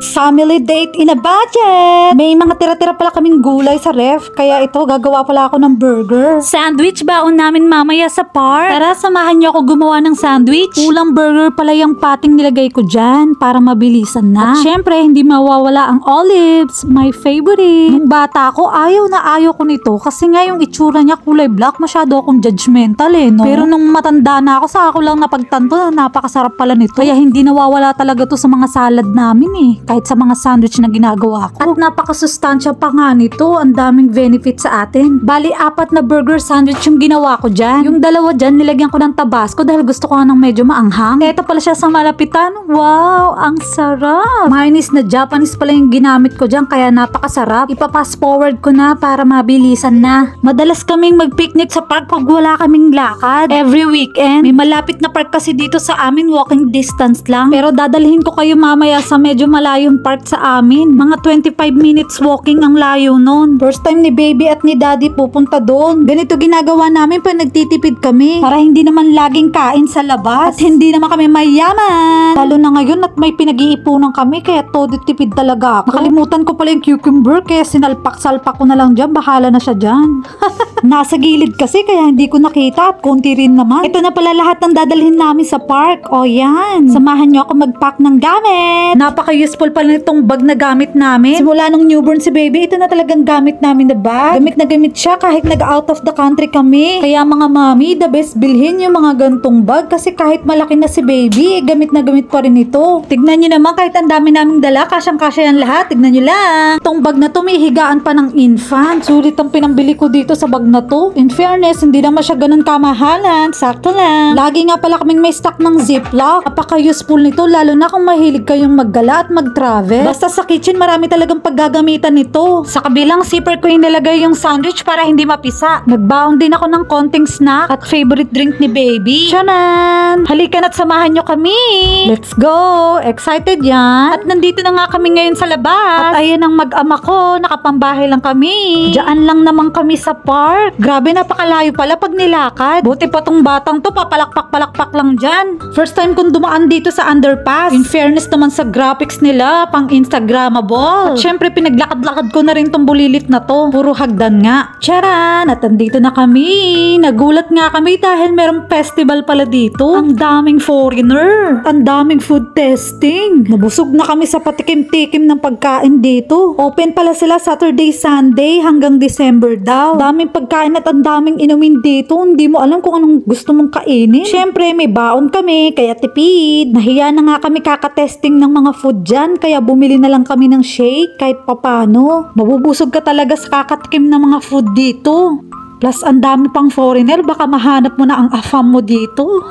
Family date in a budget! May mga tira-tira pala kaming gulay sa ref, kaya ito, gagawa pala ako ng burger. Sandwich baon namin mamaya sa park. Tara, samahan niyo ako gumawa ng sandwich. Ulang burger pala yung pating nilagay ko dyan para mabilisan na. At syempre, hindi mawawala ang olives, my favorite. Nung bata ko, ayaw na ayaw ko nito kasi nga yung itsura niya kulay black, masyado akong judgmental no? Pero nung matanda na ako, sa ako lang napagtanto na napakasarap pala nito. Kaya hindi nawawala talaga to sa mga salad namin kahit sa mga sandwich na ginagawa ko. At napakasustansya pa nga nito, ang daming benefits sa atin. Bali, 4 na burger sandwich yung ginawa ko dyan. Yung 2 dyan, nilagyan ko ng tabasco dahil gusto ko ng medyo maanghang. Ito pala siya sa malapitan. Wow, ang sarap! Mayonnaise na Japanese pala yung ginamit ko dyan, kaya napakasarap. Ipa-fast forward ko na para mabilisan na. Madalas kaming mag-picnic sa park pag wala kaming lakad. Every weekend, may malapit na park kasi dito sa amin, walking distance lang. Pero dadalhin ko kayo mamaya sa medyo malayong park sa amin. Mga 25 minutes walking ang layo nun. First time ni baby at ni daddy pupunta doon. Ganito ginagawa namin pag nagtitipid kami. Para hindi naman laging kain sa labas. At hindi naman kami mayaman. Lalo na ngayon at may pinag-iipunan kami kaya todo tipid talaga ako. Nakalimutan ko pala yung cucumber kaya sinalpak-salpak ko na lang dyan. Bahala na siya dyan. Nasa gilid kasi kaya hindi ko nakita at konti rin naman. Ito na pala lahat ng dadalhin namin sa park. O yan. Samahan nyo ako mag-pack ng gamit. Napaka-useful pala nitong bag na gamit namin. Simula nung newborn si baby, ito na talagang gamit namin na bag. Gamit na gamit siya kahit nag-out of the country kami. Kaya mga mami, the best bilhin yung mga gantong bag kasi kahit malaki na si baby, gamit na gamit pa rin ito. Tignan nyo naman kahit ang dami naming dala, kasyang-kasya yan lahat. Tignan nyo lang. Itong bag na to may higaan pa ng infant. Sulit ang pinambili ko dito sa bag na to. In fairness, hindi naman siya ganun kamahalan. Sakto lang. Lagi nga pala kaming may stock ng ziplock. Napaka-useful nito lalo na kung mahilig kayong maggala at mag-travel. Basta sa kitchen, marami talagang paggagamitan nito. Sa kabilang zipper ko yung nilagay yung sandwich para hindi mapisa. Nagbaon din ako ng konting snack at favorite drink ni baby. Tiyanan! Halika na't samahan nyo kami! Let's go! Excited yan? At nandito na nga kami ngayon sa labas. At ayan ang mag-ama ko. Nakapambahay lang kami. Diyan lang naman kami sa park. Grabe, napakalayo pala pag nilakad. Buti pa tong batang to, papalakpak-palakpak lang dyan. First time kong dumaan dito sa underpass. In fairness naman sa graphics nila, pang Instagrammable. At syempre, pinaglakad-lakad ko na rin tong bulilit na to. Puro hagdan nga. Charan! At andito na kami. Nagulat nga kami dahil merong festival pala dito. Ang daming foreigner. Ang daming food testing. Nabusog na kami sa patikim-tikim ng pagkain dito. Open pala sila Saturday, Sunday hanggang December daw. Daming pagkain at ang daming inumin dito. Hindi mo alam kung anong gusto mong kainin. Syempre, may baon kami, kaya tipid. Nahiya na nga kami kakatesting ng mga food dyan, kaya bumili na lang kami ng shake kahit papano. Mabubusog ka talaga sa kakatikim ng mga food dito. Plus, ang dami pang foreigner, baka mahanap mo na ang afam mo dito.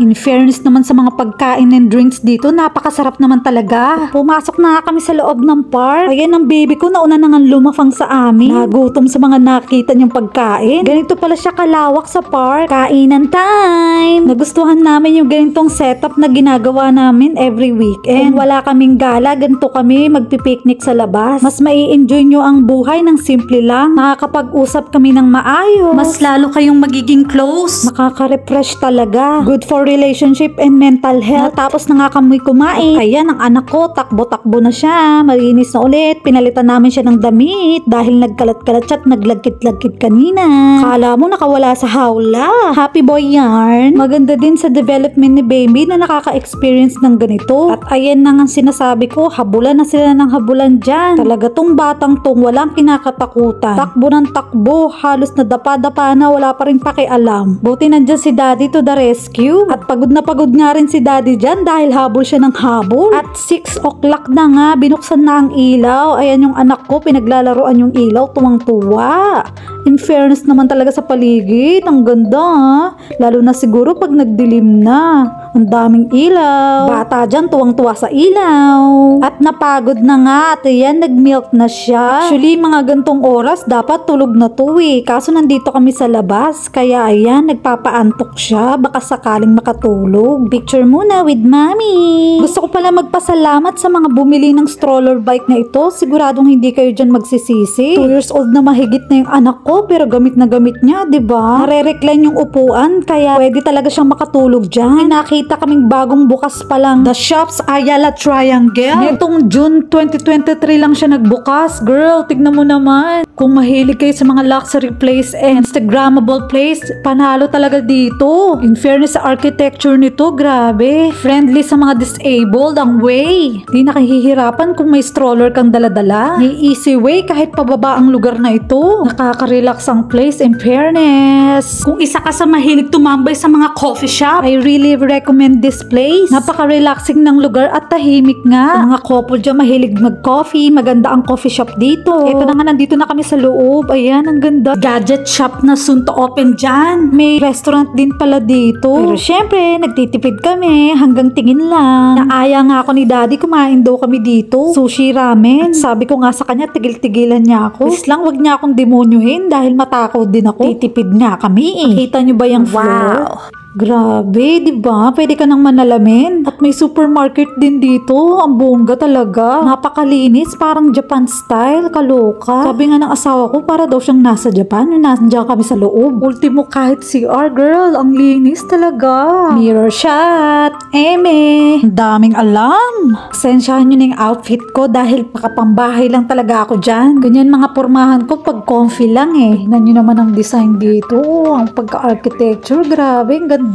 In fairness naman sa mga pagkain and drinks dito, napakasarap naman talaga. Pumasok na kami sa loob ng park. Ayan ang baby ko, nauna na nga lumafang sa amin. Nagutom sa mga nakita niyang pagkain. Ganito pala siya kalawak sa park. Kainan time! Nagustuhan namin yung ganitong setup na ginagawa namin every weekend. Kung wala kaming gala, ganito kami magpipiknik sa labas. Mas mai-enjoy nyo ang buhay ng simple lang. Nakakapag-usap kami ng maayos. Mas lalo kayong magiging close. Makaka-refresh talaga. Good for relationship and mental health. Tapos na nga kami kumain. Ayan, ang anak ko, takbo-takbo na siya. Malinis na ulit. Pinalitan namin siya ng damit dahil nagkalat-kalat siya at naglagkit-lagkit kanina. Kala mo nakawala sa hawla. Happy boy yarn. Maganda din sa development ni baby na nakaka-experience ng ganito. At ayan na nga sinasabi ko, habulan na sila ng habulan dyan. Talaga tong batang tong walang kinakatakutan. Takbo ng takbo. Halos na dapa-dapa na, wala pa rin pakialam. Buti nandyan si daddy to the rescue. At pagod na pagod nga rin si daddy dyan dahil habol siya ng habol. At 6 o'clock na nga, binuksan na ang ilaw. Ayan yung anak ko, pinaglalaroan yung ilaw, tuwang-tuwa. In fairness naman talaga sa paligid, ang ganda ha. Lalo na siguro pag nagdilim na. Ang daming ilaw. Bata dyan, tuwang-tuwa sa ilaw. At napagod na nga at ayan, nag-milk na siya. Actually, mga gantong oras, dapat tulog na to Kaso nandito kami sa labas, kaya ayan, nagpapaantok siya, baka sakaling makatulog. Picture muna with mommy. Gusto ko pala magpasalamat sa mga bumili ng stroller bike na ito. Siguradong hindi kayo dyan magsisisi. 2 years old na mahigit na yung anak ko, dito, pero gamit na gamit niya, diba? Nare-recline yung upuan, kaya pwede talaga siyang makatulog dyan. May nakita kaming bagong bukas pa lang, The Shops Ayala Triangle. Nitong June 2023 lang siya nagbukas. Girl, tignan mo naman. Kung mahilig kayo sa mga luxury place and Instagrammable place, panalo talaga dito. In fairness sa architecture nito, grabe. Friendly sa mga disabled ang way. Di nakahihirapan kung may stroller kang daladala. May easy way kahit pababa ang lugar na ito. Nakaka-relax ang place, in fairness. Kung isa ka sa mahilig tumambay sa mga coffee shop, I really recommend this place. Napaka-relaxing ng lugar at tahimik nga. Ang mga couple dyan mahilig mag-coffee. Maganda ang coffee shop dito. Ito na nga, nandito na kami sa loob. Ayan, ang ganda. Gadget shop na soon to open dyan. May restaurant din pala dito. Pero syempre, nagtitipid kami hanggang tingin lang. Naaya nga ako ni Daddy, kumain daw kami dito. Sushi ramen. Sabi ko nga sa kanya, tigil-tigilan niya ako. Please lang, wag niya akong demonyohin dahil matakot din ako. Titipid nga kami eh. Kita niyo ba yung floor? Grabe, di ba? Pwede ka nang manalamin. At may supermarket din dito. Ang bongga talaga. Napakalinis, parang Japan style. Kaloka. Sabi nga ng asawa ko, para daw siyang nasa Japan. Nandiyan kami sa loob. Ultimo kahit CR, girl. Ang linis talaga. Mirror shot. Eme. Ang daming alam. Sensyahan nyo na yung outfit ko dahil pakapambahay lang talaga ako dyan. Ganyan mga pormahan ko pag comfy lang eh. Tignan nyo naman ang design dito. Ang pagka-architecture, grabe. Ang ganda.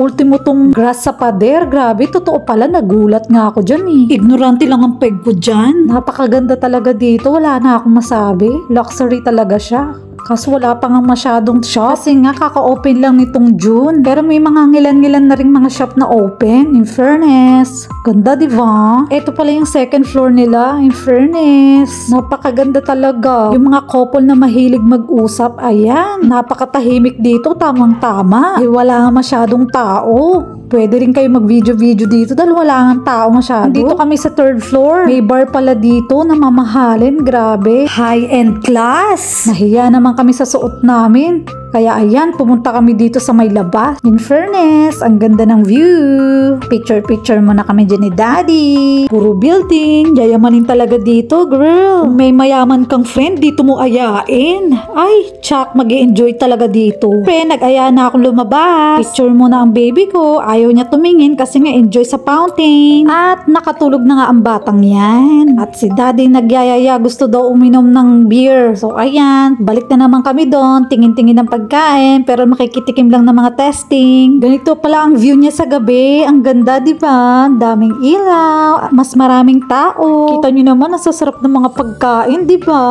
Ultimo tong grass sa pader. Grabe, totoo pala. Nagulat nga ako dyan eh. Ignorante lang ang peg ko dyan. Napakaganda talaga dito. Wala na akong masabi. Luxury talaga siya. Kaso wala pa nga masyadong shop. Kasi nga kaka-open lang nitong June. Pero may mga ngilan-ngilan na ring mga shop na open. In fairness. Ganda, diba? Ito pala yung second floor nila. In fairness. Napakaganda talaga. Yung mga couple na mahilig mag-usap. Ayan. Napakatahimik dito. Tamang-tama. Eh, wala nga masyadong tao. Pwede rin kayo mag-video-video dito dahil wala nga tao masyado. Dito kami sa third floor. May bar pala dito na mamahalin. Grabe. High-end class. Nahiya naman kami sa suot namin. Kaya ayan, pumunta kami dito sa may labas. In fairness, ang ganda ng view. Picture-picture muna kami dyan ni Daddy. Puro building. Yayamanin talaga dito, girl. Kung may mayaman kang friend, dito mo ayain. Ay, tsak, mag-i-enjoy talaga dito. Pre, nag-aya na akong lumabas. Picture muna ang baby ko. Ayaw niya tumingin kasi nga enjoy sa fountain. At nakatulog na nga ang batang yan. At si Daddy nagyayaya, gusto daw uminom ng beer. So ayan, balik na naman kami doon. Tingin-tingin ng pagkain, pero makikitikim lang ng mga testing. Ganito pala ang view niya sa gabi. Ang ganda, di ba? Daming ilaw, mas maraming tao. Kita niyo naman, nasasarap ng mga pagkain, di ba?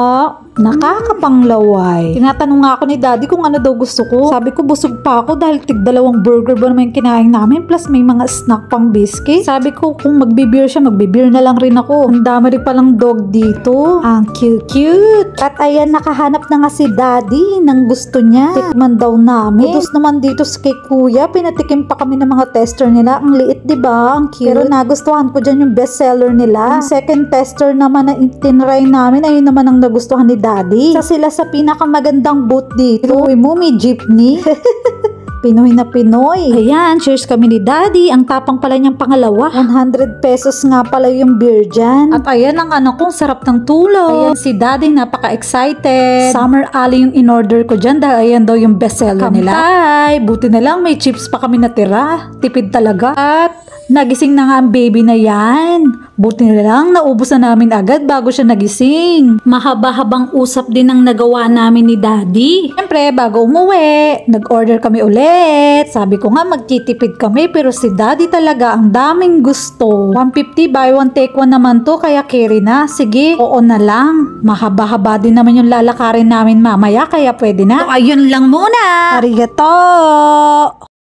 Nakakapanglaway. Tinatanong nga ako ni Daddy kung ano daw gusto ko. Sabi ko, busog pa ako dahil tig-2 burger ba naman yung kinain namin, plus may mga snack pang biscuit. Sabi ko, kung magbe-beer siya, magbe-beer na lang rin ako. Ang dami rin palang dog dito. Ang cute-cute. At ayan, nakahanap na nga si Daddy ng gusto niya. Tikman daw namin. Udos naman dito sa kay Kuya. Pinatikim pa kami ng mga tester nila. Ang liit, diba? Ang cute. Pero nagustuhan ko dyan yung bestseller nila. Yung second tester naman na itinry namin, ayun naman ang nagustuhan ni Daddy. Isa sila sa pinakamagandang booth dito. Uy mo, may jeepney. Pinoy na Pinoy. Ayan, cheers kami ni Daddy. Ang tapang pala niyang pangalawa. 100 pesos nga pala yung beer dyan. At ayan ang anak kong sarap ng tulog. Ayan, si Daddy napaka-excited. Summer Alley yung in-order ko dyan dahil ayan daw yung bestseller nila. Kampay! Buti na lang may chips pa kami natira. Tipid talaga. At nagising na nga ang baby na yan. Buti na lang, naubos na namin agad bago siya nagising. Mahaba-habang usap din ang nagawa namin ni Daddy. Siyempre, bago umuwi, nag-order kami ulit. Sabi ko nga, magtitipid kami, pero si Daddy talaga ang daming gusto. 150 buy one take one naman to, kaya carry na. Sige, oo na lang. Mahaba-haba din naman yung lalakarin namin mamaya, kaya pwede na. So, ayun lang muna. Arigato!